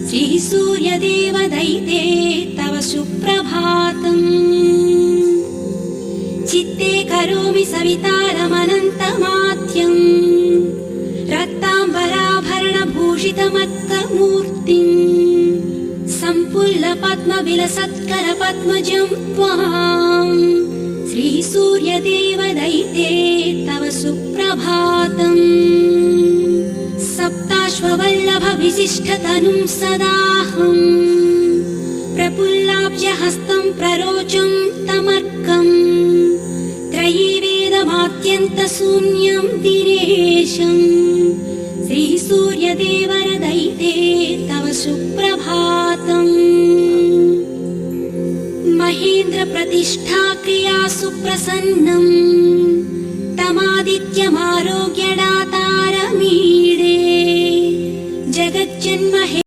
श्रीसूर्यदेवदैते तव सुप्रभातम्। चित्ते करोमि सवितारमनन्तमाद्यम् रक्ताम्बराभरणभूषितमत्कमूर्तिम् सम्पुल्लपद्मविलसत्करपद्मजं त्वाम् श्रीसूर्यदेवदैते तव सुप्रभातम्। सप्ताश्ववल्लभविशिष्टतनुं सदाहम् प्रफुल्लाब्जहस्तं प्ररोचं तमर्कम् त्रयीवेदमाद्यन्तशून्यं दिनेशम् श्रीसूर्यदेवदैते तव सुप्रभातम्। महेन्द्रप्रतिष्ठाक्रिया सुप्रसन्नम् तमादित्यमारोग्यडात्